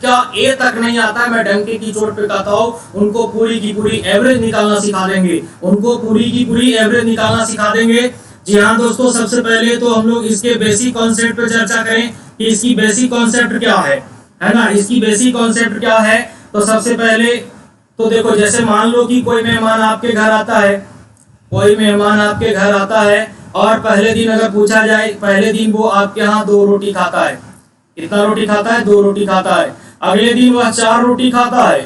क्या ए तक नहीं आता है, मैं डंके की चोट पे कहता हूँ, उनको पूरी की पूरी एवरेज निकालना सिखा देंगे, उनको पूरी की पूरी एवरेज निकालना सिखा देंगे। जी हाँ दोस्तों, सबसे पहले तो हम लोग इसके बेसिक कॉन्सेप्ट पे चर्चा करें कि इसकी बेसिक कॉन्सेप्ट क्या है ना, इसकी बेसिक कॉन्सेप्ट क्या है। तो सबसे पहले तो देखो, जैसे मान लो कि कोई मेहमान आपके घर आता है, कोई मेहमान आपके घर आता है और पहले दिन अगर पूछा जाए, पहले दिन वो आपके यहाँ 2 रोटी खाता है। कितना रोटी खाता है? 2 रोटी खाता है। अगले दिन वह 4 रोटी खाता है।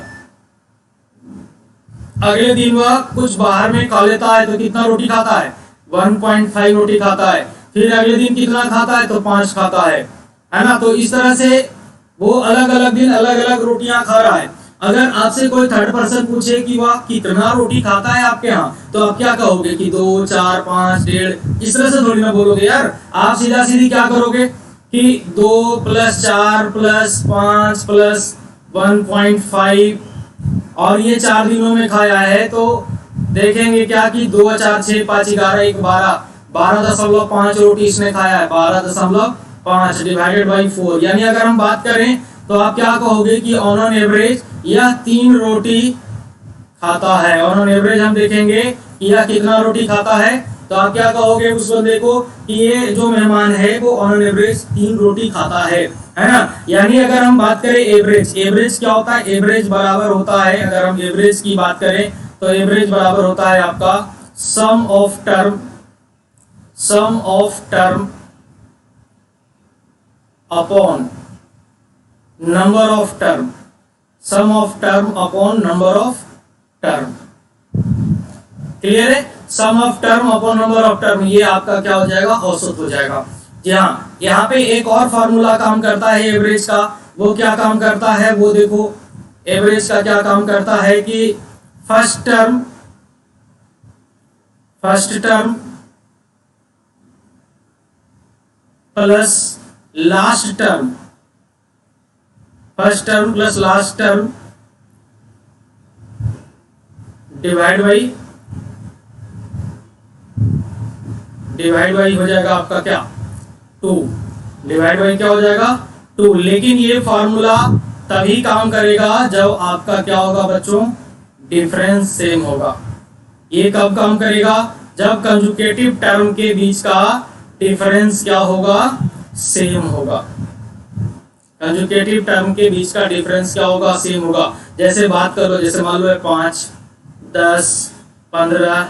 अगले दिन वह कुछ बाहर में खा लेता है तो कितना रोटी खाता है? 1.5 रोटी खाता है। फिर अगले दिन कितना खाता है? तो 5 खाता है ना। तो इस तरह से वो अलग अलग दिन अलग अलग रोटियां खा रहा है। अगर आपसे कोई थर्ड पर्सन पूछे कि वह कितना रोटी खाता है आपके यहाँ, तो आप क्या कहोगे कि 2, 4, 5, 1.5, इस तरह से थोड़ी ना बोलोगे यार। आप सीधा सीधी क्या करोगे कि 2 + 4 + 5 + 1.5, और ये 4 दिनों में खाया है तो देखेंगे क्या कि 2, 4, 6, 5, 11, 1, 12, 12.5 रोटी इसने खाया है। 12.5 डिवाइडेड बाई 4, यानी अगर हम बात करें तो आप क्या कहोगे कि ऑन एन एवरेज यह 3 रोटी खाता है। ऑन एन एवरेज हम देखेंगे कि यह कितना रोटी खाता है, तो आप क्या कहोगे उस बंदे को कि ये जो मेहमान है वो ऑन एन एवरेज 3 रोटी खाता है ना। यानी अगर हम बात करें एवरेज, एवरेज क्या होता है? एवरेज बराबर होता है, अगर हम एवरेज की बात करें तो एवरेज बराबर होता है आपका sum of term upon number of term, sum of term upon number of term. Clear है? Sum of term upon number of term, ये आपका क्या हो जाएगा? औसत हो जाएगा। जी हाँ, यहाँ पे एक और फार्मूला काम करता है एवरेज का। वो क्या काम करता है वो देखो, एवरेज का क्या काम करता है कि first term plus last term, first term plus last term divide by हो जाएगा आपका क्या? 2। डिवाइड बाई क्या हो जाएगा? 2। लेकिन ये फॉर्मूला तभी काम करेगा जब आपका क्या होगा बच्चों? डिफरेंस सेम होगा। ये कब काम करेगा? जब कंजुगेटिव टर्म के बीच का डिफरेंस क्या होगा? सेम होगा। कंजुगेटिव टर्म के बीच का डिफरेंस क्या होगा? सेम होगा। जैसे बात कर लो, जैसे मान लो 5, 10, 15,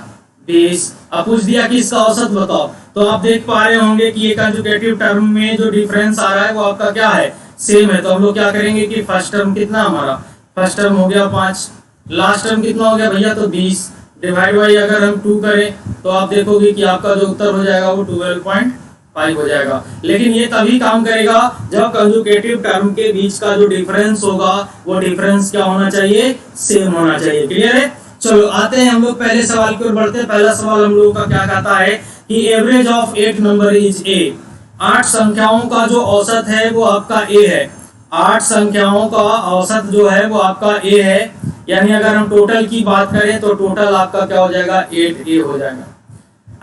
20, अब पूछ दिया कि इसका औसत बताओ, तो आप देख पा रहे होंगे कि ये कंजुगेटिव टर्म में जो डिफरेंस आ रहा है वो आपका क्या है? सेम है। तो हम लोग क्या करेंगे कि फर्स्ट टर्म कितना हमारा? फर्स्ट टर्म हो गया 5, लास्ट टर्म कितना हो गया भैया? तो 20, डिवाइड बाई अगर हम 2 करें तो आप देखोगे कि आपका जो उत्तर हो जाएगा वो 12.5 हो जाएगा। लेकिन ये तभी काम करेगा जब कंजुगेटिव टर्म के बीच का जो डिफरेंस होगा वो डिफरेंस क्या होना चाहिए? सेम होना चाहिए। क्लियर है? चलो आते हैं हम लोग पहले सवाल की ओर बढ़ते हैं। पहला सवाल हम लोगों का क्या कहता है कि average of 8 number is a. 8 संख्याओं का जो औसत है वो आपका ए है। 8 संख्याओं का औसत जो है वो आपका ए है। यानी अगर हम टोटल की बात करें तो टोटल आपका क्या हो जाएगा? 8a हो जाएगा।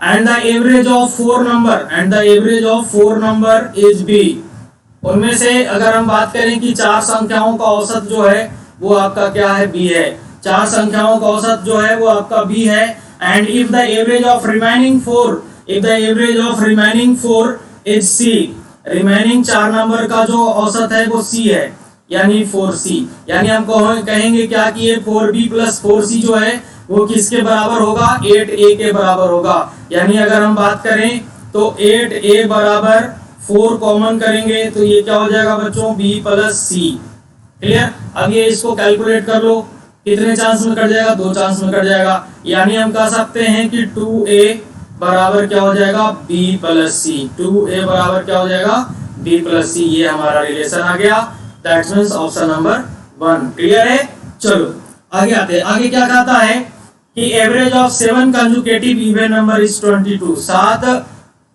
And the average of 4 number is B. उनमें से अगर हम बात करें कि 4 संख्याओं का औसत जो है वो आपका क्या है? बी है। 4 संख्याओं का औसत जो है वो आपका बी है। And if the average of remaining 4 is C. Remaining 4 number का जो औसत है वो सी है, यानी 4c। यानी हम कहेंगे क्या कि ये 4b + 4c जो है वो किसके बराबर होगा? 8a के बराबर होगा। यानी अगर हम बात करें तो 8a बराबर 4 कॉमन करेंगे तो ये क्या हो जाएगा बच्चों? b + c। क्लियर? अब ये इसको कैलकुलेट कर लो, कितने चांस में कट जाएगा? 2 चांस में कट जाएगा। यानी हम कह सकते हैं कि 2a बराबर क्या हो जाएगा? b + c। 2a बराबर क्या हो जाएगा? b + c। ये हमारा रिलेशन आ गया। That means option number 1। Clear है? चलो आगे आते हैं। आगे क्या कहता है कि average of 7 conjugative even number is 22। 7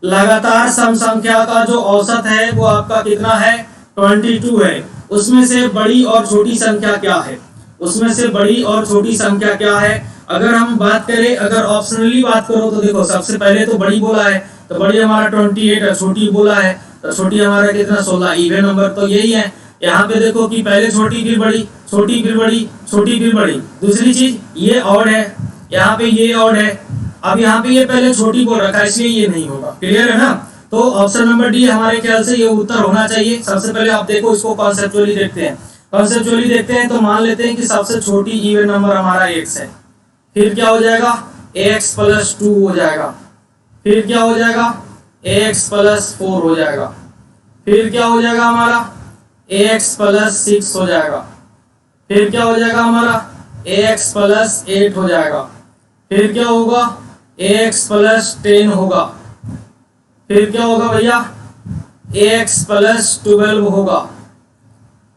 लगातार सम संख्या का जो औसत है वो आपका कितना है? 22 है। उसमें से बड़ी और छोटी संख्या क्या है? अगर हम बात करें, अगर ऑप्शनली बात करो तो देखो, सबसे पहले तो बड़ी बोला है तो बड़ी हमारा 28 है, छोटी बोला है तो छोटी हमारा कितना? 16। इवन नंबर तो यही है। यहाँ पे देखो कि पहले छोटी फिर बड़ी, छोटी फिर बड़ी, छोटी फिर बड़ी। दूसरी चीज ये ऑड है, यहाँ पे ये ऑड है। अब यहाँ पे ये पहले छोटी को रखा है इसलिए ये नहीं होगा। क्लियर है ना? तो ऑप्शन नंबर डी हमारे ख्याल से ये उत्तर होना चाहिए। सबसे पहले आप देखो इसको कॉन्सेप्चुअली देखते हैं। कॉन्सेप्चुअली देखते हैं तो मान लेते हैं कि सबसे छोटी इवन नंबर हमारा x है। फिर क्या हो जाएगा? x + 2 हो जाएगा। फिर क्या हो जाएगा? x + 4 हो जाएगा। फिर क्या हो जाएगा हमारा? x + 6 हो जाएगा। फिर क्या हो जाएगा हमारा? x + 8 हो जाएगा। फिर क्या होगा? x + 10 होगा। फिर क्या होगा भैया? x + 12 होगा,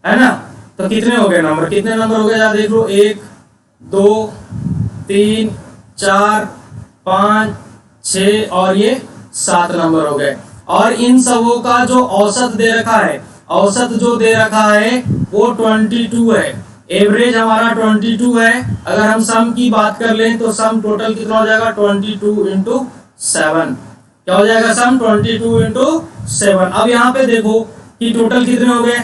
है ना? तो कितने हो गए नंबर? कितने नंबर हो गए यार देख लो, 1 2 3 4 5 6 और ये 7 नंबर हो गए। और इन सबों का जो औसत दे रखा है, औसत जो दे रखा है वो 22 है। एवरेज हमारा 22 है। अगर हम सम की बात कर लें तो सम टोटल कितना हो जाएगा? 22 × 7। क्या हो जाएगा सम? 22 × 7। अब यहाँ पे देखो कि टोटल कितने हो गए,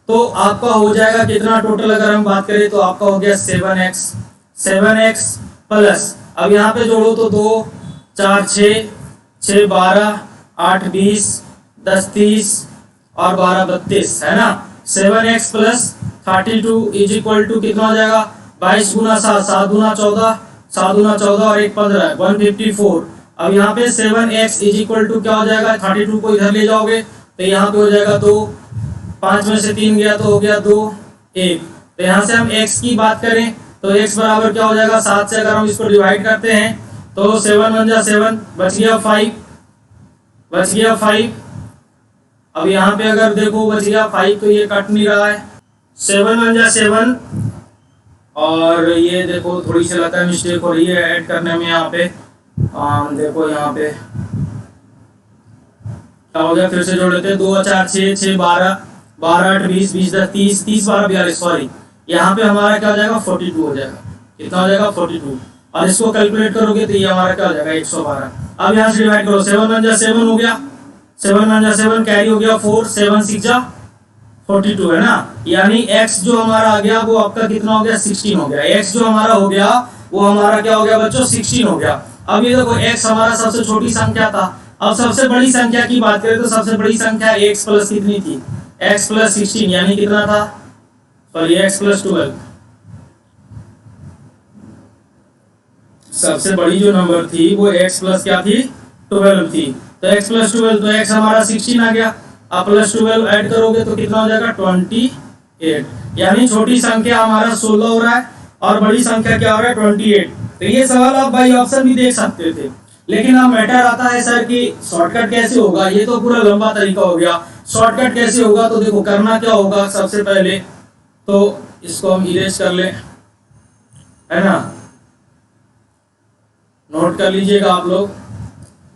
तो आपका हो जाएगा कितना टोटल? अगर हम बात करें तो आपका हो गया 7x प्लस, अब यहाँ पे जोड़ो तो 2 4 6 6 12 8 20 10 30 और 12 32, है ना? 7x + 32 = कितना हो जाएगा? 22 × 7 7 × 14 7 × 14 और 1 15 154। अब यहाँ पे 7x = क्या हो जाएगा? 32 को इधर ले जाओगे तो यहाँ पे हो जाएगा 2, 5 में से 3 गया तो हो गया 2 1। तो यहाँ से हम x की बात करें तो x बराबर क्या हो जाएगा? 7 से अगर हम इसको डिवाइड करते हैं तो 7 × 1 = 7, बच गया 5, बच गया 5। अब यहाँ पे अगर देखो बच गया 5 तो ये कट नहीं रहा है। 7 × 1 = 7 और ये देखो थोड़ी सी लगता है मिस्टेक हो रही है ऐड करने में। यहाँ पे देखो यहाँ पे क्या हो गया? फिर से जोड़ लेते हैं। 2 4 6 6 12 12 8 20 20 10 30 30 12 42, सॉरी यहाँ पे हमारा क्या हो जाएगा? 42 हो जाएगा। कितना हो जाएगा? 42। और इसको कैलकुलेट करोगे तो ये हमारा क्या हो जाएगा? 112। अब यहाँ से डिवाइड करो, 7 × 1 = 7 हो गया, 7 × 1 = 7 कैरी हो गया 4, 7 6 = 42, है ना? यानी x जो हमारा आ गया वो आपका कितना हो गया? 16 हो गया। x जो हमारा हो गया वो हमारा क्या हो गया बच्चों? 16 हो गया। अब ये देखो x हमारा सबसे छोटी संख्या था। अब सबसे बड़ी संख्या की बात करें तो सबसे बड़ी संख्या x प्लस कितनी थी? x + 16 यानी कितना था? Sorry x + 12। सबसे बड़ी जो नंबर थी वो x प्लस क्या थी? 12 थी। तो x + 12 तो x हमारा 16 आ गया। अब +12 ऐड करोगे तो कितना हो जाएगा? 28। यानी छोटी संख्या हमारा 16 हो रहा है और बड़ी संख्या क्या हो रहा है? 28। तो ये सवाल आप बाई ऑप्शन भी देख सकते थे, लेकिन अब मैटर आता है सर कि शॉर्टकट कैसे होगा। ये तो पूरा लंबा तरीका हो गया, शॉर्टकट कैसे होगा? तो देखो करना क्या होगा, सबसे पहले तो इसको हम इरेज कर लें, है ना? नोट कर लीजिएगा आप लोग,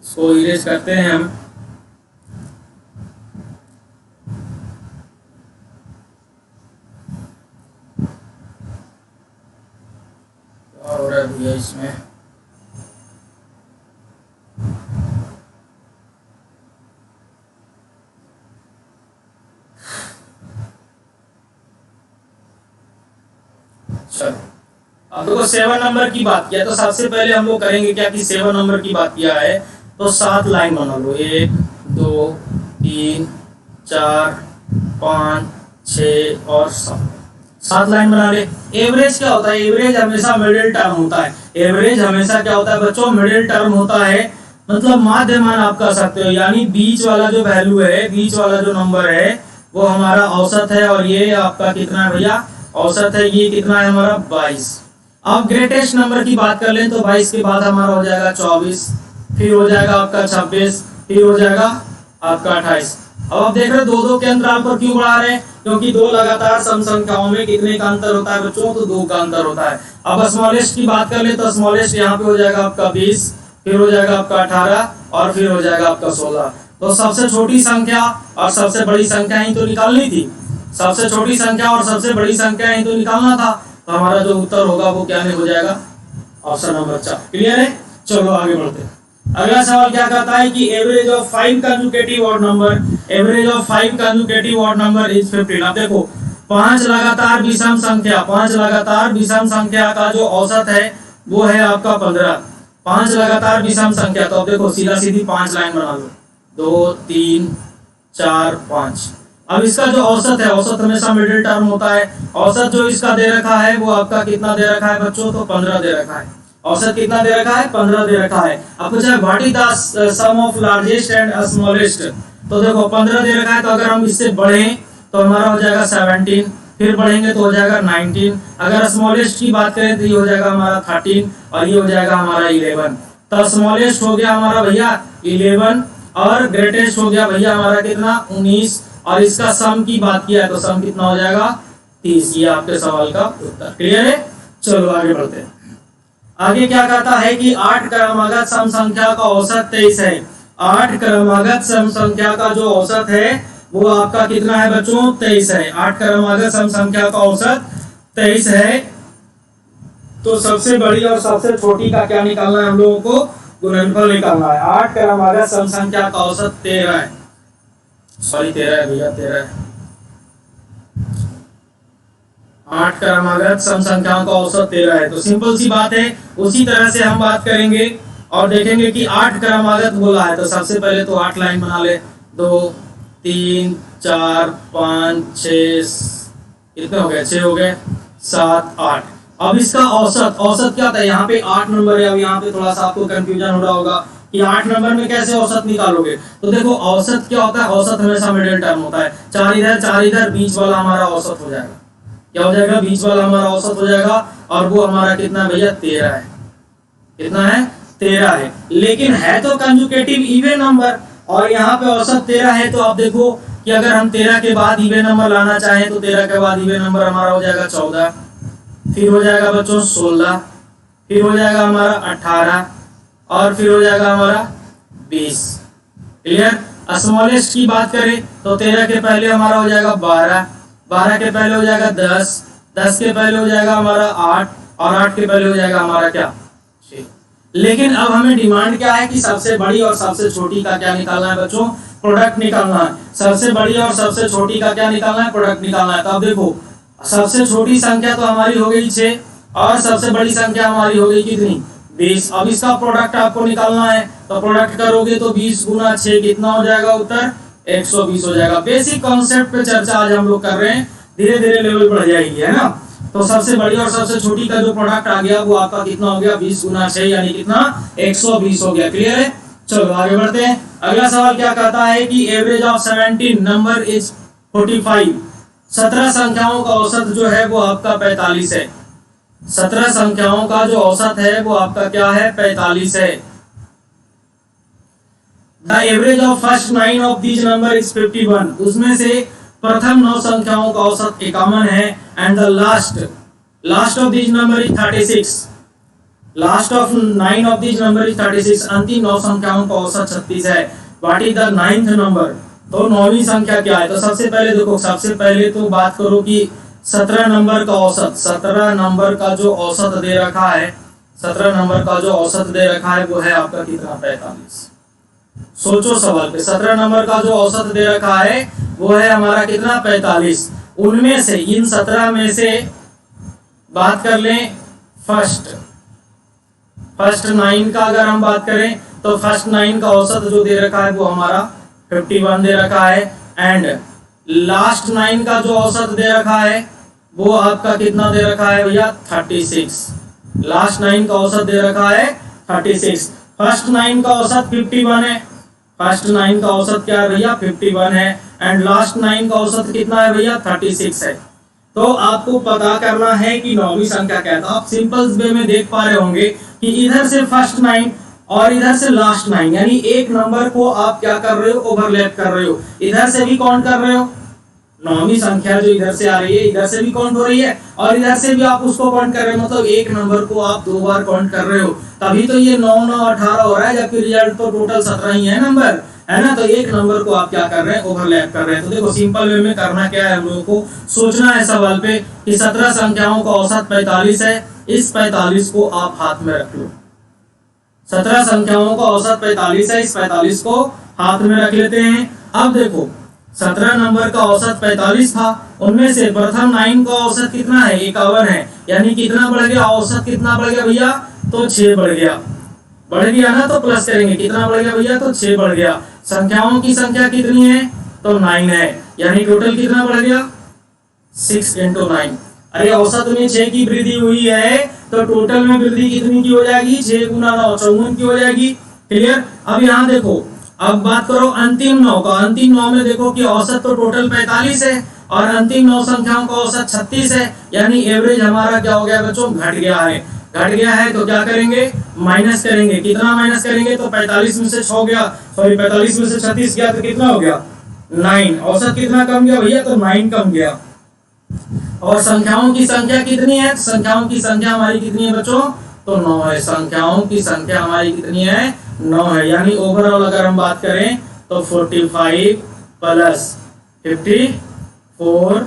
इसको इरेज करते हैं हम। क्या हो रहा है भैया इसमें? चलो अब देखो 7 नंबर की बात किया तो सबसे पहले हम लोग करेंगे क्या कि 7 नंबर की बात किया है तो 7 लाइन बना लो, 1 2 3 4 5 6 और 7 लाइन बना ले। एवरेज क्या होता है? एवरेज हमेशा मिडिल टर्म होता है। एवरेज हमेशा क्या होता है बच्चों? मिडिल टर्म होता है, मतलब माध्य मान आप कह सकते हो। यानी बीच वाला जो वैल्यू है, बीच वाला जो नंबर है वो हमारा औसत है। और ये आपका कितना है भैया? औसत है। ये कितना है हमारा? 22। अब ग्रेटेस्ट नंबर की बात कर लें तो 22 के बाद हमारा हो जाएगा 24, फिर हो जाएगा आपका 26, फिर हो जाएगा आपका 28। अब आप देख रहे हो 2-2 के अंतराल पर क्यों बढ़ा रहे हैं? क्योंकि दो लगातार सम संख्याओं में कितने का अंतर होता है बच्चों? तो 2 का अंतर होता है। अब स्मॉलेस्ट की बात कर ले तो स्मॉलेस्ट यहाँ पे हो जाएगा आपका 20, फिर हो जाएगा आपका 18 और फिर हो जाएगा आपका 16। तो सबसे छोटी संख्या और सबसे बड़ी संख्या ही तो निकालनी थी। सबसे छोटी संख्या और सबसे बड़ी संख्या ही तो निकालना था। तो हमारा जो उत्तर होगा वो क्या नहीं हो जाएगा? Option number 4। क्लियर है? चलो आगे बढ़ते हैं। अगला सवाल क्या कहता है कि average of 5 consecutive odd number average of 5 consecutive odd number is 15। अब देखो 5 लगातार विषम संख्या, 5 लगातार विषम संख्या का जो औसत है वो है आपका 15। 5 लगातार विषम संख्या, तो अब देखो सीधा सीधी 5 लाइन बना लो, 2 3 4 5। अब इसका जो औसत है, औसत हमेशा मिडिल टर्म होता है। औसत जो इसका दे रखा है वो आपका कितना दे रखा है बच्चों, तो 15 दे रखा है। औसत कितना दे रखा है, 15 दे रखा है। अब पूछा what is the sum of largest and smallest, तो देखो 15 दे रखा है, तो अगर हम इससे बढ़ें तो हमारा हो जाएगा 17, फिर बढ़ेंगे तो हो जाएगा 19। अगर स्मॉलेस्ट की बात करें तो ये हो जाएगा हमारा 13 और ये हो जाएगा हमारा 11। तो स्मॉलेस्ट हो गया हमारा भैया 11 और ग्रेटेस्ट हो गया भैया हमारा कितना 19, और इसका सम की बात किया है तो सम कितना हो जाएगा 30। ये आपके सवाल का उत्तर। क्लियर है? चलो आगे बढ़ते हैं। आगे क्या कहता है कि 8 क्रमागत सम संख्या का औसत 23 है। 8 क्रमागत सम संख्या का जो औसत है वो आपका कितना है बच्चों, 23 है। 8 क्रमागत सम संख्या का औसत 23 है। तो सबसे बड़ी और सबसे छोटी का क्या निकालना है हम लोगों को, गुणनफल निकालना है। 8 क्रमागत सम संख्या का औसत 13 है, सॉरी 13 है भैया, 13 है। 8 क्रमागत सम संख्याओं का औसत 13 है। तो सिंपल सी बात है, उसी तरह से हम बात करेंगे और देखेंगे कि 8 क्रमागत बोला है तो सबसे पहले तो 8 लाइन बना ले, 2 3 4 5 6, कितने हो गए, 6 हो गए, 7 8। अब इसका औसत, औसत क्या था, यहाँ पे 8 नंबर है। अब यहाँ पे थोड़ा सा आपको कंफ्यूजन हो रहा होगा कि 8 नंबर में कैसे औसत निकालोगे। तो देखो औसत क्या होता है, औसत हमेशा मिडिल टर्म होता है। 4 इधर बीच वाला हमारा औसत हो जाएगा। क्या हो जाएगा, बीच वाला हमारा औसत हो जाएगा, और वो हमारा कितना भैया 13 है। कितना है, 13 है। लेकिन है तो कंजुगेटिव इवन नंबर और यहाँ पे औसत 13 है। तो आप देखो कि अगर हम 13 के बाद इवन नंबर लाना चाहें तो 13 के बाद इवन नंबर हमारा हो जाएगा 14, फिर हो जाएगा बच्चों 16, फिर हो जाएगा हमारा 18 और फिर हो जाएगा हमारा 20। क्लियर? स्मॉलेस्ट की बात करें तो 13 के पहले हमारा हो जाएगा 12, 12 के पहले हो जाएगा 10, 10 के पहले हो जाएगा हमारा 8 और 8 के पहले हो जाएगा हमारा क्या 6। लेकिन अब हमें डिमांड क्या है कि सबसे बड़ी और सबसे छोटी का क्या निकालना है बच्चों, प्रोडक्ट निकालना है। सबसे बड़ी और सबसे छोटी का क्या निकालना है, प्रोडक्ट निकालना है। तो अब देखो सबसे छोटी संख्या तो हमारी हो गई 6 और सबसे बड़ी संख्या हमारी हो गई कितनी, 20। अब इसका प्रोडक्ट आपको निकालना है तो प्रोडक्ट करोगे तो 20 गुना 6 कितना हो जाएगा, उत्तर 120 हो जाएगा। बेसिक कॉन्सेप्ट पे चर्चा आज हम लोग कर रहे हैं, धीरे धीरे लेवल बढ़ जाएगी, है ना। तो सबसे बड़ी और सबसे छोटी का जो प्रोडक्ट आ गया वो आपका कितना हो गया, 20 गुना 6 यानी कितना 120 हो गया। क्लियर है? चलो आगे बढ़ते हैं। अगला सवाल क्या कहता है कि एवरेज ऑफ 17 नंबर इज 45। 17 संख्याओं का औसत जो है वो आपका 45 है। 17 संख्याओं का जो औसत है वो आपका क्या है, 45 है। The average of first 9 of these number is 51। उसमें से प्रथम 9 संख्याओं का औसत 51 है। And the last of these number is 36। Last of 9 of these number is 36। अंतिम 9 संख्याओं का औसत 36 है। What is the 9th number, तो 9वीं संख्या क्या है। तो सबसे पहले देखो, सबसे पहले तो बात करो कि 17 नंबर का औसत, 17 नंबर का जो औसत दे रखा है, 17 नंबर का जो औसत दे रखा है वो है आपका कितना, 45। सोचो सवाल पे, 17 नंबर का जो औसत दे रखा है वो है हमारा कितना, 45। उनमें से, इन 17 में से बात कर लें फर्स्ट 9 का अगर हम बात करें तो फर्स्ट 9 का औसत जो दे रखा है वो हमारा 51 दे रखा है। एंड लास्ट 9 का जो औसत दे रखा है वो आपका कितना दे रखा है भैया, 36। लास्ट 9 का औसत दे रखा है 36। फर्स्ट 9 का औसत 51 है। फर्स्ट 9 का औसत क्या है भैया, 51 है। एंड लास्ट 9 का औसत कितना है भैया, 36 है। तो आपको पता करना है कि 9वीं संख्या क्या है। तो आप सिंपल वे में देख पा रहे होंगे कि इधर से फर्स्ट 9 और इधर से लास्ट 9 यानी एक नंबर को आप क्या कर रहे हो, ओवरलैप कर रहे हो। इधर से भी काउंट कर रहे हो, 9वीं संख्या जो इधर से आ रही है इधर से भी काउंट हो रही है और इधर से भी आप उसको काउंट कर रहे हो। मतलब एक नंबर को आप 2 बार काउंट कर रहे हो, तभी तो ये 9 9 18 हो रहा है, जबकि रिजल्ट तो टोटल 17 ही है नंबर, है ना। तो एक नंबर को आप क्या कर रहे हैं, ओवरलैप कर रहे हैं। तो देखो सिंपल वे में करना क्या है, हम लोगों को सोचना है सवाल पे कि 17 संख्याओं का औसत 45 है। इस 45 को आप हाथ में रख लो। 17 संख्याओं का औसत 45 है, इस 45 को हाथ में रख लेते हैं अब देखो 17 नंबर का औसत 45 था, उनमें से प्रथम 9 का औसत कितना है 51 है, यानी कितना बढ़ गया औसत, कितना बढ़ गया भैया, तो 6 बढ़ गया, बढ़ गया ना, तो प्लस करेंगे, कितना बढ़ गया भैया, तो 6 बढ़ गया। संख्याओं की संख्या कितनी है, तो 9 है, यानी टोटल कितना बढ़ गया 6 × 9। अरे औसत में 6 की वृद्धि हुई है तो टोटल में वृद्धि कितनी की हो जाएगी, 6 × 9 54 की हो जाएगी। क्लियर। अब यहाँ देखो, अब बात करो अंतिम 9 का। अंतिम 9 में देखो कि औसत तो टोटल 45 है और अंतिम 9 संख्याओं का औसत 36 है, यानी एवरेज हमारा क्या हो गया बच्चों, घट गया है। घट गया है तो क्या करेंगे, माइनस करेंगे। कितना माइनस करेंगे, तो 45 में से 6 गया, सॉरी 45 में से 36 गया तो कितना हो गया 9। औसत कितना कम गया भैया, तो 9 कम गया। और संख्याओं की संख्या कितनी है, संख्याओं की संख्या हमारी कितनी है बच्चों, तो 9 है। संख्याओं की संख्या हमारी कितनी है, 9 है। यानी ओवरऑल अगर हम बात करें तो 45 प्लस 54,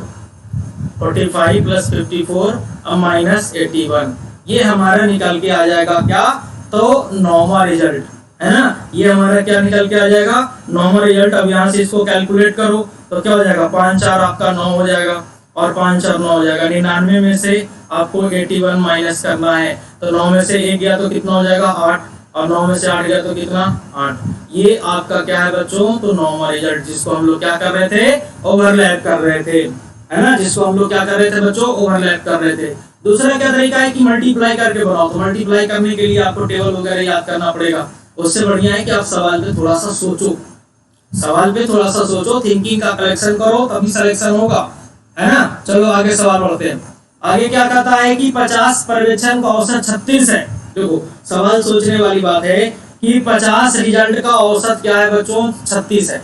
45 प्लस 54 अब माइनस 81, ये हमारा निकल के आ जाएगा क्या, तो नॉर्मल रिजल्ट है ना। ये हमारा क्या निकल के आ जाएगा, नॉर्मल रिजल्ट। अब यहाँ से इसको कैलकुलेट करो तो क्या हो जाएगा, 5 4 आपका 9 हो जाएगा और 5 4 9 हो जाएगा। 99 में से आपको 81 माइनस करना है, तो 9 में से 1 गया तो कितना हो जाएगा 8, और 9 में से 8 गया तो कितना 8। ये आपका क्या है बच्चों, तो नॉर्मल रिजल्ट, जिसको हम लोग क्या कर रहे थे, ओवरलैप कर रहे थे, है ना, जिसको हम लोग क्या कर रहे थे बच्चों, ओवरलैप कर रहे थे। दूसरा क्या तरीका है कि मल्टीप्लाई करके बनाओ। तो मल्टीप्लाई करने के लिए आपको टेबल वगैरह याद करना पड़ेगा। उससे बढ़िया है कि आप सवाल पे थोड़ा सा सोचो, सवाल पे थोड़ा सा सोचो, थिंकिंग का कलेक्शन करो, तभी सिलेक्शन होगा, है ना। चलो आगे सवाल बढ़ते हैं। आगे क्या कहता है कि 50 पर्यवेक्षण का औसत 36 है। देखो सवाल सोचने वाली बात है कि 50 रिजल्ट का औसत क्या है बच्चों, 36 है।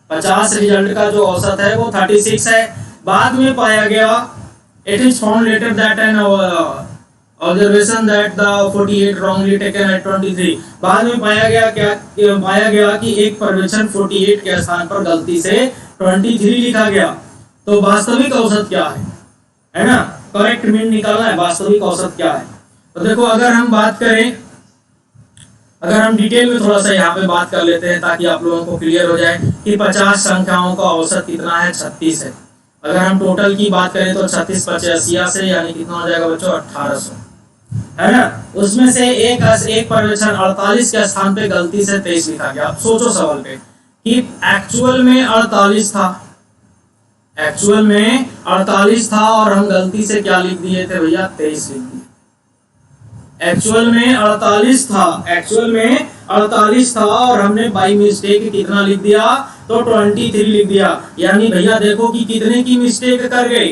50 रिजल्ट का जो औसत है वो 36 है। बाद में पाया गया, it is found later that an observation that the 48 wrongly taken at 23। बाद में पाया गया क्या, पाया गया कि एक पर्यवेक्षण 48 के स्थान पर गलती से 23 लिखा गया। तो वास्तविक औसत क्या है ना, करेक्ट मीन निकालना है, वास्तविक औसत क्या है। तो देखो अगर हम बात करें, अगर हम डिटेल में थोड़ा सा यहाँ पे बात कर लेते हैं ताकि आप लोगों को क्लियर हो जाए कि 50 संख्याओं का औसत कितना है, 36 है। अगर हम टोटल की बात करें तो 36 85 से यानी कितना हो जाएगा बच्चों 1800, है ना। उसमें से एक पर्यवेक्षण 48 के स्थान पे गलती से 23 लिखा गया। अब सोचो सवाल पे कि एक्चुअल में 48 था, एक्चुअल में 48 था और हम गलती से क्या लिख दिए थे भैया, 23 लिख दिए। एक्चुअल में 48 था, एक्चुअल में 48 था और हमने बाई मिस्टेक कितना लिख दिया, तो 23 लिख दिया। यानी भैया देखो कि कितने की मिस्टेक कर गए,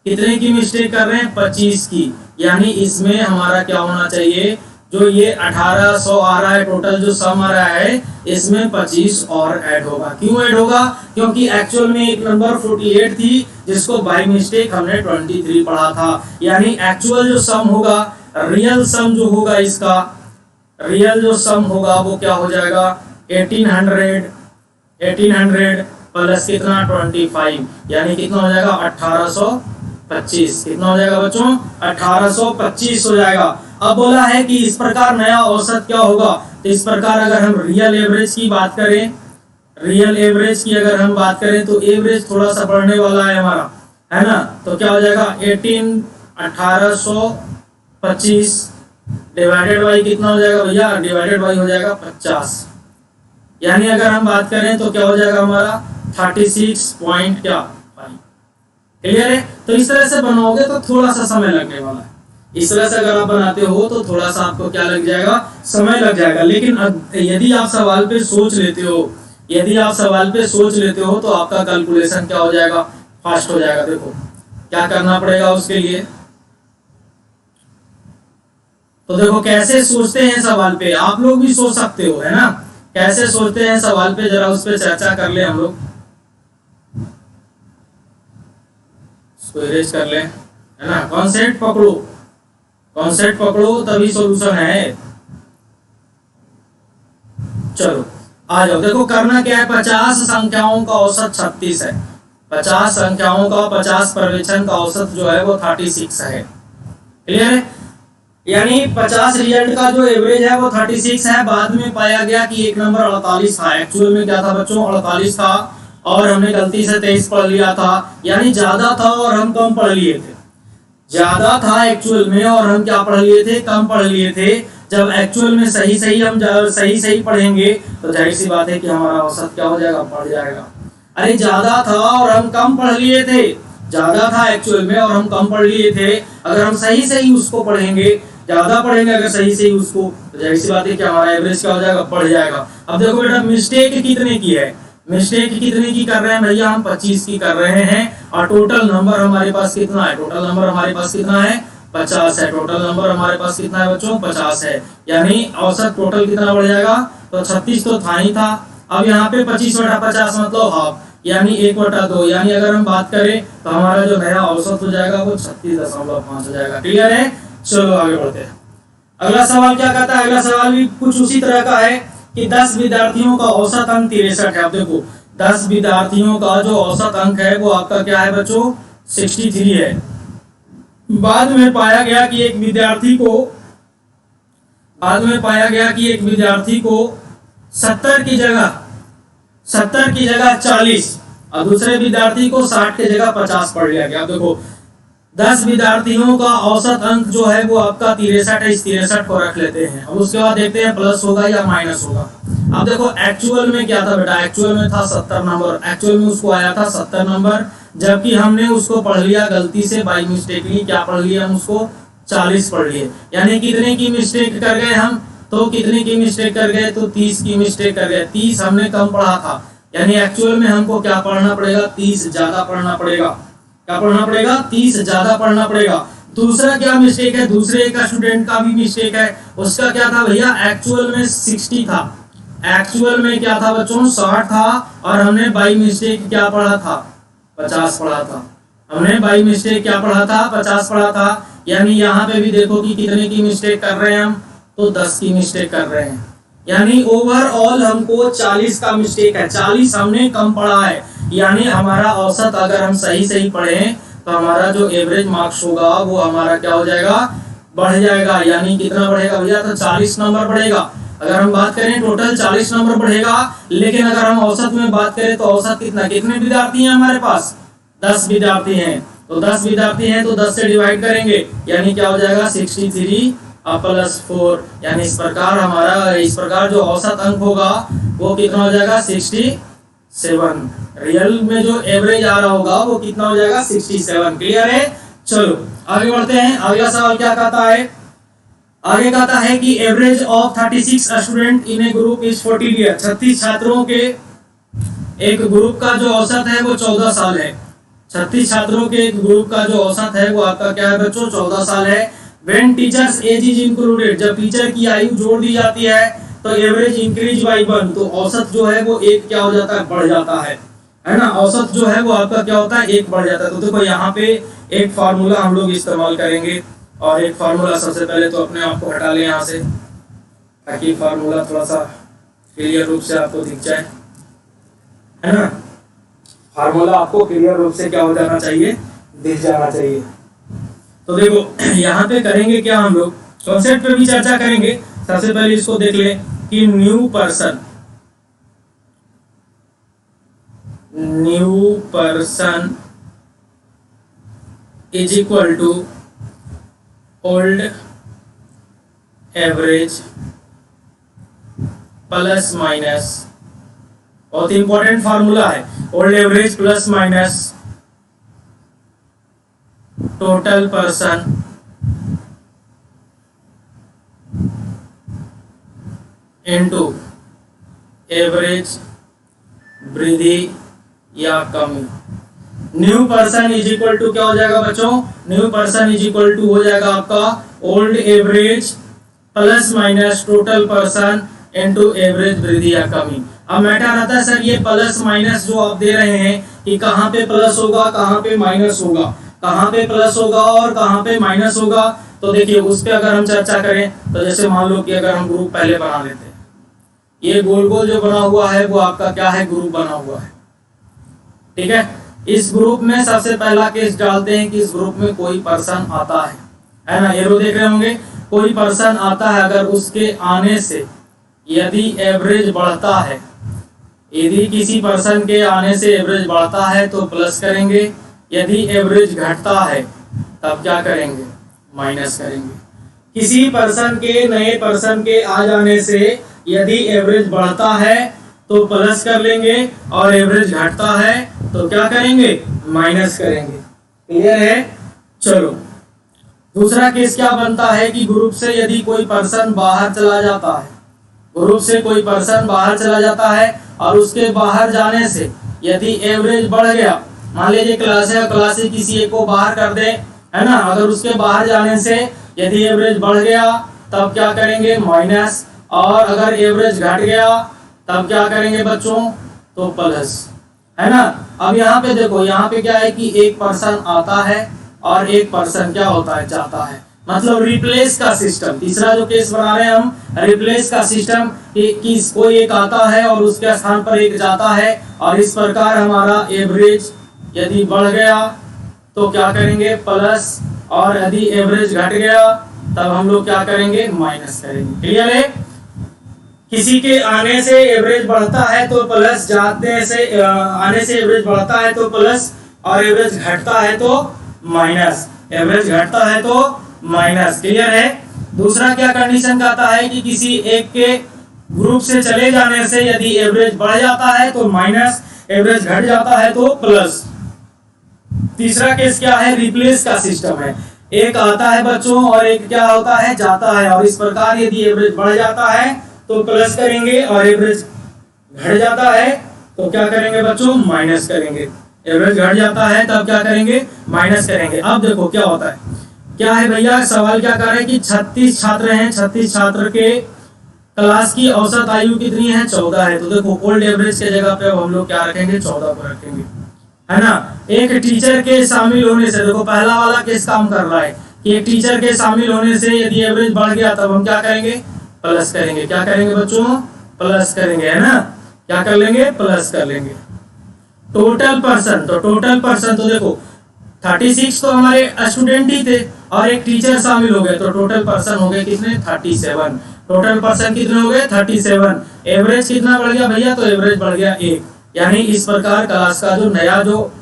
कितने की मिस्टेक कर रहे हैं, 25 की। यानी इसमें हमारा क्या होना चाहिए, जो ये 1800 आ रहा है टोटल जो सम आ रहा है, इसमें 25 और ऐड होगा। क्यों ऐड होगा, क्योंकि एक्चुअल में एक नंबर 48 थी जिसको बाय मिस्टेक हमने 23 पढ़ा था। यानी एक्चुअल जो सम होगा, रियल सम जो होगा, इसका रियल जो सम होगा वो क्या हो जाएगा, 1800 प्लस कितना 25, यानी कितना हो जाएगा 1825। कितना हो जाएगा बच्चों, 1825 हो जाएगा। अब बोला है कि इस प्रकार नया औसत क्या होगा, तो इस प्रकार अगर हम रियल एवरेज की बात करें, रियल एवरेज की अगर हम बात करें तो एवरेज थोड़ा सा बढ़ने वाला है हमारा, है ना। तो क्या हो जाएगा 1825 डिवाइडेड बाई कितना हो जाएगा भैया, डिवाइडेड बाई हो जाएगा 50। यानी अगर हम बात करें तो क्या हो जाएगा हमारा 36.5। क्लियर है। तो इस तरह से बनाओगे तो थोड़ा सा समय लगने वाला है। इस तरह से अगर आप बनाते हो तो थोड़ा सा आपको क्या लग जाएगा, समय लग जाएगा। लेकिन यदि आप सवाल पे सोच लेते हो, यदि आप सवाल पे सोच लेते हो तो आपका कैलकुलेशन क्या हो जाएगा, फास्ट हो जाएगा। देखो क्या करना पड़ेगा उसके लिए, तो देखो कैसे सोचते हैं सवाल पे, आप लोग भी सोच सकते हो, है ना। कैसे सोचते हैं सवाल पे, जरा उस पे चर्चा कर ले हम लोग, इसको इरेज कर ले, है ना। कॉन्सेप्ट पकड़ो, कॉन्सेप्ट पकड़ो तभी सॉल्यूशन है। चलो आ जाओ। देखो करना क्या है, 50 संख्याओं का औसत 36 है। 50 संख्याओं का 50 पर्यवेक्षण का औसत जो है वो 36 है। क्लियर है। यानी 50 रिजल्ट का जो एवरेज है वो 36 है। बाद में पाया गया कि एक नंबर 48 था। एक्चुअल में क्या था बच्चों, 48 था और हमने गलती से 23 पढ़ लिया था, यानी ज्यादा था और हम कम पढ़ लिए थे। ज्यादा था एक्चुअल में और हम क्या पढ़ लिए थे, कम पढ़ लिए थे। जब एक्चुअल में सही सही हम सही पढ़ेंगे तो जाहिर सी बात है कि हमारा औसत क्या हो जाएगा, बढ़ जाएगा। अरे ज्यादा था और हम कम पढ़ लिए थे, ज्यादा था एक्चुअल में और हम कम पढ़ लिए थे। अगर हम सही सही उसको पढ़ेंगे, ज्यादा पढ़ेंगे अगर सही सही उसको, तो जाहिर सी बात है कि हमारा एवरेज क्या हो जाएगा, बढ़ जाएगा। अब देखो बेटा मिस्टेक कितने की है, मिस्टेक कितने की कर रहे हैं भैया, हम 25 की कर रहे हैं। और टोटल नंबर हमारे पास कितना है, टोटल नंबर हमारे पास कितना है, 50 है। टोटल नंबर हमारे पास कितना है बच्चों, 50 है। यानी औसत टोटल कितना बढ़ जाएगा, तो 36 तो था ही था। अब यहाँ पे 25/50 मतलब हाफ, यानी 1/2। यानी अगर हम बात करें तो हमारा जो नया औसत हो जाएगा वो 36.5 हो जाएगा। क्लियर है, चलो आगे बढ़ते हैं। अगला सवाल क्या कहता है, अगला सवाल भी कुछ उसी तरह का है कि 10 विद्यार्थियों का औसत अंक 63 है। अब देखो 10 विद्यार्थियों का जो औसत अंक है वो आपका क्या है बच्चों, 63 है। बाद में पाया गया कि एक विद्यार्थी को 70 की जगह 40 और दूसरे विद्यार्थी को 60 की जगह 50 पढ़ लिया गया। अब देखो 10 विद्यार्थियों का औसत अंक जो है वो आपका 63 है। इस 63 को रख लेते हैं। अब उसके बाद देखते हैं प्लस होगा या माइनस होगा। अब देखो एक्चुअल में क्या था बेटा, एक्चुअल में था 70 नंबर, एक्चुअल में उसको आया था 70 नंबर, जबकि हमने उसको पढ़ लिया गलती से, बाई मिस्टेकली क्या पढ़ लिया, हम उसको 40 पढ़ लिए। यानी कितने की मिस्टेक कर गए हम, तो कितने की मिस्टेक कर गए, तो 30 की मिस्टेक कर गए। 30 हमने कम पढ़ा था, यानी एक्चुअल में हमको क्या पढ़ना पड़ेगा, 30 ज्यादा पढ़ना पड़ेगा। क्या पढ़ना पड़ेगा, 30 ज्यादा पढ़ना पड़ेगा। दूसरा क्या मिस्टेक है, दूसरे एक स्टूडेंट का भी मिस्टेक है। उसका क्या था भैया, एक्चुअल में 60 था, एक्चुअल में क्या था बच्चों, 60 था और हमने बाई मिस्टेक क्या पढ़ा था, 50 पढ़ा था। हमने बाई मिस्टेक क्या पढ़ा था, 50 पढ़ा था। यानी यहाँ पे भी देखो कि कितने की मिस्टेक कर रहे हैं हम, तो 10 की मिस्टेक कर रहे हैं। यानी ओवरऑल हमको 40 का मिस्टेक है, 40 हमने कम पढ़ा है। यानी हमारा औसत अगर हम सही सही पढ़ें तो हमारा जो एवरेज मार्क्स होगा वो हमारा क्या हो जाएगा, बढ़ जाएगा। यानी कितना बढ़ेगा भैया, तो 40 नंबर बढ़ेगा। अगर हम बात करें टोटल 40 नंबर बढ़ेगा, लेकिन अगर हम औसत में बात करें तो औसत कितना, कितने विद्यार्थी हैं हमारे पास, 10 विद्यार्थी हैं। तो 10 विद्यार्थी हैं तो 10 से डिवाइड करेंगे, यानी क्या हो जाएगा 63 प्लस 4। यानी इस प्रकार जो औसत अंक होगा वो कितना हो जाएगा 67। रियल में जो एवरेज आ रहा होगा वो कितना हो जाएगा 67। क्लियर है, चलो आगे बढ़ते हैं। अगला सवाल क्या कहता है, आगे कहता है कि average of 36 student in A group is 40 year. 36 छात्रों के एक ग्रुप का जो औसत है वो 14 साल है। 36 छात्रों के एक ग्रुप का जो औसत है वो आपका क्या है बच्चों, 14 साल है। When teachers age is included, जब टीचर की आयु जोड़ दी जाती है तो एवरेज इंक्रीज बाई 1, तो औसत जो है वो एक क्या हो जाता है, बढ़ जाता है ना। औसत जो है वो आपका क्या होता है, एक बढ़ जाता है। तो देखो यहाँ पे एक फार्मूला हम लोग इस्तेमाल करेंगे, और एक फार्मूला सबसे पहले तो अपने आप को हटा लें यहाँ से, ताकि फार्मूला थोड़ा सा क्लियर रूप से आपको दिख जाए, है ना। फार्मूला आपको क्लियर रूप से क्या हो जाना चाहिए, दिख जाना चाहिए। तो देखो यहाँ पे करेंगे क्या, हम लोग कॉन्सेप्ट पे भी चर्चा करेंगे। सबसे पहले इसको देख ले कि new person is equal to old average plus minus, बहुत इंपॉर्टेंट फार्मूला है, old average plus minus total person into average वृद्धि या कमी। New person is equal to क्या हो जाएगा बच्चों, new person is equal to हो जाएगा आपका old average plus minus total person into average वृद्धि या कमी। अब मैटर आता है सर ये प्लस माइनस जो आप दे रहे हैं कि कहाँ पे प्लस होगा कहाँ पे माइनस होगा, कहाँ पे प्लस होगा और कहाँ पे माइनस होगा। तो देखिए उस पे अगर हम चर्चा करें तो जैसे मान लो कि अगर हम ग्रुप पहले बना लेते हैं, ये गोल गोल जो बना हुआ है वो आपका क्या है, ग्रुप बना हुआ है, ठीक है। इस ग्रुप में सबसे पहला केस डालते हैं कि इस ग्रुप में कोई पर्सन आता है ना, एरो देख रहे होंगे, कोई पर्सन आता है, अगर उसके आने से यदि एवरेज बढ़ता है, यदि किसी पर्सन के आने से एवरेज बढ़ता है तो प्लस करेंगे, यदि एवरेज घटता है तब क्या करेंगे, माइनस करेंगे। किसी पर्सन के, नए पर्सन के आ जाने से यदि एवरेज बढ़ता है तो प्लस कर लेंगे और एवरेज घटता है तो क्या करेंगे, माइनस करेंगे। क्लियर है? चलो दूसरा केस क्या बनता है कि ग्रुप से यदि कोई पर्सन बाहर चला जाता है, ग्रुप से कोई पर्सन बाहर चला जाता है और उसके बाहर जाने से यदि एवरेज बढ़ गया, मान लीजिए क्लास है, क्लास से किसी एक को बाहर कर दे, है ना, अगर उसके बाहर जाने से यदि एवरेज बढ़ गया तब क्या करेंगे, माइनस, और अगर एवरेज घट गया तब क्या करेंगे बच्चों, तो प्लस, है ना। अब यहाँ पे देखो, यहाँ पे क्या है कि एक पर्सन आता है और एक पर्सन क्या होता है, जाता है, मतलब रिप्लेस का सिस्टम। तीसरा जो केस बना रहे हैं हम, रिप्लेस का सिस्टम, कि कोई एक आता है और उसके स्थान पर एक जाता है, और इस प्रकार हमारा एवरेज यदि बढ़ गया तो क्या करेंगे, प्लस, और यदि एवरेज घट गया तब हम लोग क्या करेंगे, माइनस करेंगे। क्लियर है? किसी के आने से एवरेज बढ़ता है तो प्लस, जाते से आने से एवरेज बढ़ता है तो प्लस, और एवरेज घटता है तो माइनस, एवरेज घटता है तो माइनस। क्लियर है? दूसरा क्या कंडीशन कहता है कि किसी एक के ग्रुप से चले जाने से यदि एवरेज बढ़ जाता है तो माइनस, एवरेज घट जाता है तो प्लस। तीसरा केस क्या है, रिप्लेस का सिस्टम है, एक आता है बच्चों और एक क्या होता है, जाता है, और इस प्रकार यदि एवरेज बढ़ जाता है तो प्लस करेंगे और एवरेज घट जाता है तो क्या करेंगे बच्चों, माइनस करेंगे। एवरेज घट जाता है तब क्या करेंगे, माइनस करेंगे। अब देखो क्या होता है, क्या है भैया, सवाल क्या कर रहे हैं कि 36 छात्र हैं, 36 छात्र के क्लास की औसत आयु कितनी है, 14 है। तो देखो ओल्ड एवरेज के जगह पे अब हम लोग क्या रखेंगे, 14 को रखेंगे, है ना। एक टीचर के शामिल होने से, देखो पहला वाला केस काम कर रहा है कि एक टीचर के शामिल होने से यदि एवरेज बढ़ गया तब हम क्या करेंगे, प्लस करेंगे। क्या करेंगे बच्चों, प्लस करेंगे, है ना। क्या कर लेंगे, प्लस कर लेंगे। टोटल पर्सन, तो टोटल पर्सन तो देखो 36 तो हमारे स्टूडेंट ही थे और एक टीचर शामिल हो गए, तो टोटल पर्सन हो गए कितने, 37। टोटल पर्सन कितने हो गए, 37। एवरेज कितना बढ़ गया भैया, तो एवरेज बढ़ गया 1। यानी इस प्रकार क्लास का जो नया जो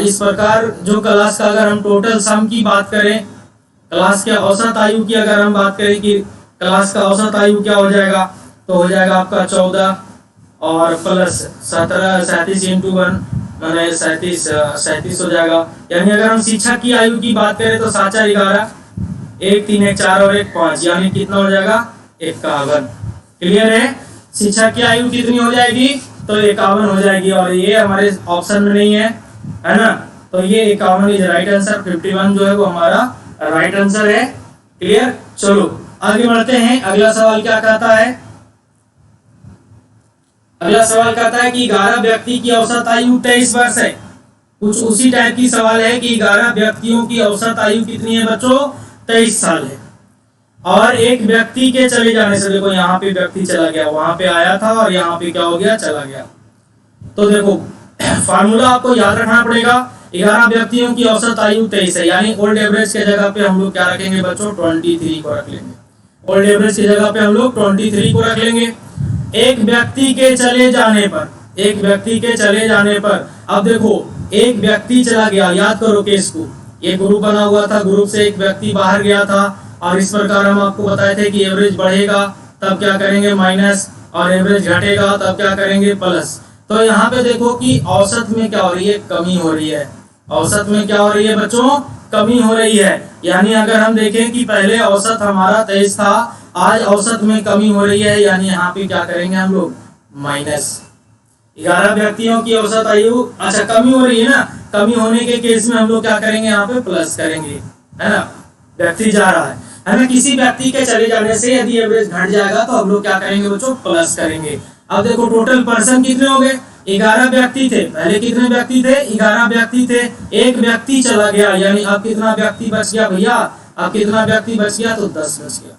इस प्रकार जो क्लास का अगर हम टोटल सम की बात करें, क्लास के औसत आयु की अगर हम बात करें कि क्लास का औसत आयु क्या हो जाएगा, तो हो जाएगा आपका 14 और प्लस 17, 37 इंटू 1 मैंने 37 हो जाएगा। यानी अगर हम शिक्षक की आयु की बात करें तो 7 4 11, 1 3 1 4 और 1 5, यानी कितना हो जाएगा, 51। क्लियर है? शिक्षक की आयु कितनी हो जाएगी, तो 51 हो जाएगी, और ये हमारे ऑप्शन में नहीं है ना, तो ये 51 इज राइट आंसर। 51 जो है वो हमारा राइट आंसर है। क्लियर? चलो आगे बढ़ते हैं। अगला सवाल क्या कहता है, अगला सवाल कहता है कि 11 व्यक्ति की औसत आयु 23 वर्ष है। कुछ उसी टाइप की सवाल है कि 11 व्यक्तियों की औसत आयु कितनी है बच्चों, 23 साल है। और एक व्यक्ति के चले जाने से, देखो यहाँ पे व्यक्ति चला गया, वहां पे आया था और यहाँ पे क्या हो गया, चला गया। तो देखो फार्मूला आपको याद रखना पड़ेगा। 11 व्यक्तियों की औसत आयु 23 है, यानी ओल्ड एवरेज के जगह पे हम लोग क्या रखेंगे बच्चों, 23 को रख लेंगे। ओल्ड एवरेज की जगह पे हम लोग 23 को रख लेंगे। एक व्यक्ति के चले जाने पर, एक व्यक्ति के चले जाने पर, अब देखो एक व्यक्ति चला गया, याद करो केस को, ये ग्रुप बना हुआ था, ग्रुप से एक व्यक्ति बाहर गया था और इस प्रकार हम आपको बताए थे कि एवरेज बढ़ेगा तब क्या करेंगे, माइनस, और एवरेज घटेगा तब क्या करेंगे, प्लस। तो यहाँ पे देखो कि औसत में क्या हो रही है, कमी हो रही है। औसत में क्या हो रही है बच्चों, कमी हो रही है। यानी अगर हम देखें कि पहले औसत हमारा 23 था, आज औसत में कमी हो रही है, यानी यहाँ पे क्या करेंगे हम लोग, माइनस। 11 व्यक्तियों की औसत आयु, अच्छा कमी हो रही है ना, कमी होने के केस में हम लोग क्या करेंगे, यहाँ पे प्लस करेंगे, है ना। व्यक्ति जा रहा है ना, किसी व्यक्ति के चले जाने से यदि एवरेज घट जाएगा तो हम लोग क्या करेंगे बच्चों, प्लस करेंगे। अब देखो टोटल पर्सन कितने हो गए, 11 व्यक्ति थे। पहले कितने व्यक्ति थे, 11 व्यक्ति थे। एक व्यक्ति चला गया, यानी अब कितना व्यक्ति बच गया भैया, अब कितना व्यक्ति बच गया, तो 10 बच गया।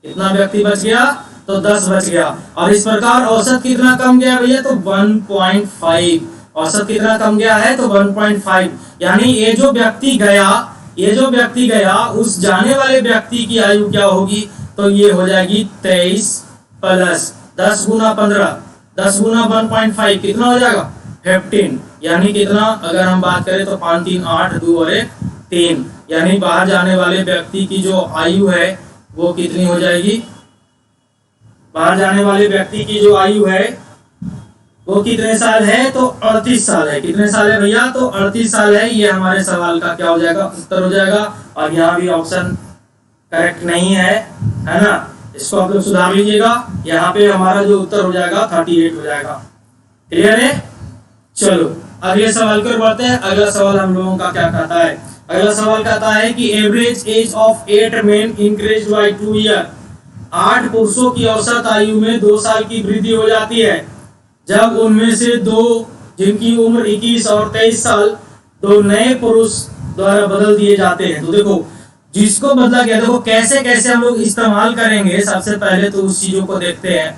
कितना व्यक्ति बच गया, तो 10 बच गया। और इस प्रकार औसत कितना कम गया भैया, तो 1.5। औसत कितना कम गया है, तो 1.5। यानी ये जो व्यक्ति गया, ये जो व्यक्ति गया, उस जाने वाले व्यक्ति की आयु क्या होगी, तो ये हो जाएगी 23 प्लस 10 गुना 15, 10 गुना 1.5 कितना हो जाएगा 15, यानी कितना अगर हम बात करें तो 5 3 8 2 और 1 3, यानी बाहर जाने वाले व्यक्ति की जो आयु है वो कितनी हो जाएगी, बाहर जाने वाले व्यक्ति की जो आयु है वो कितने साल है, तो 38 साल है। कितने साल है भैया, तो 38 साल है। ये हमारे सवाल का क्या हो जाएगा, उत्तर हो जाएगा। और यहाँ भी ऑप्शन करेक्ट नहीं है ना, इसको आप लोग सुधार लीजिएगा। यहाँ पे हमारा जो उत्तर हो जाएगा 38 हो जाएगा। क्लियर है। चलो अगले सवाल की ओर बढ़ते हैं। अगला सवाल हम लोगों का क्या कहता है, अगला सवाल कहता है कि average age of 8 main increase by 2 year. 8 पुरुषों की औसत आयु में 2 साल की वृद्धि हो जाती है जब उनमें से 2 जिनकी उम्र 21 और 23 साल 2 नए पुरुष द्वारा बदल दिए जाते हैं। तो देखो जिसको बदला गया, देखो कैसे कैसे हम लोग इस्तेमाल करेंगे। सबसे पहले तो उस चीजों को देखते हैं।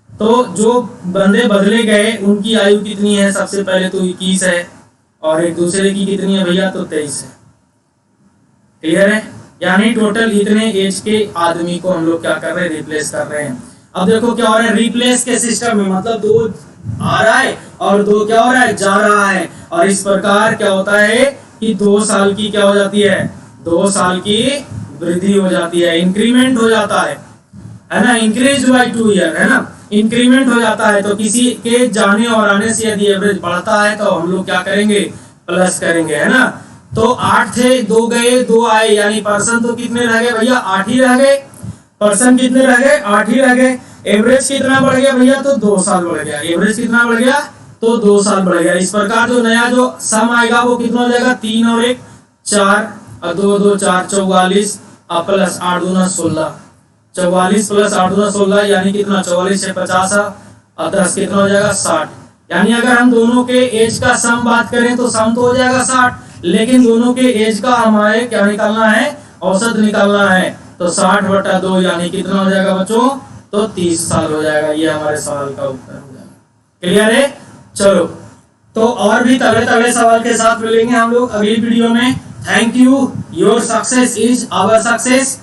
तो जो बंदे बदले गए उनकी आयु कितनी है, सबसे पहले तो 21 है और एक दूसरे की कितनी है भैया, तो 23 है। क्लियर है, यानी टोटल इतने एज के आदमी को हम लोग क्या कर रहे हैं, रिप्लेस कर रहे हैं। अब देखो क्या हो रहा है, रिप्लेस के सिस्टम में मतलब 2 आ रहा है और 2 क्या हो रहा है, जा रहा है। और इस प्रकार क्या होता है कि 2 साल की क्या हो जाती है, 2 साल की वृद्धि हो जाती है, इंक्रीमेंट हो जाता है ना, इंक्रीज बाय 2 ईयर है ना, इंक्रीमेंट हो जाता है। तो किसी के जाने और आने से यदि एवरेज बढ़ता है तो हम लोग क्या करेंगे, प्लस करेंगे, है ना। तो 8 थे, 2 गए 2 आए, यानी पर्सन तो कितने रह गए भैया, 8 ही रह गए। पर्सन कितने रह गए, 8 ही रह गए। एवरेज कितना बढ़ गया भैया, तो 2 साल बढ़ गया। एवरेज कितना बढ़ गया, तो 2 साल बढ़ गया। इस प्रकार जो नया जो सम आएगा वो कितना हो जाएगा, 3 और 1 4 और 2 2 4 44 और प्लस 8 दूना 16, 44 प्लस 8 दूना 16, यानी कितना 44 से 50 और 10 कितना हो जाएगा 60। यानी अगर हम दोनों के एज का सम बात करें तो सम तो हो जाएगा 60, लेकिन दोनों के एज का हमारे क्या निकालना है, औसत निकालना है। तो 60/2 यानी कितना हो जाएगा बच्चों, तो 30 साल हो जाएगा। ये हमारे सवाल का उत्तर हो जाएगा। क्लियर है। चलो तो और भी तगड़े तगड़े सवाल के साथ मिलेंगे हम लोग अगली वीडियो में। Thank you, your success is our success.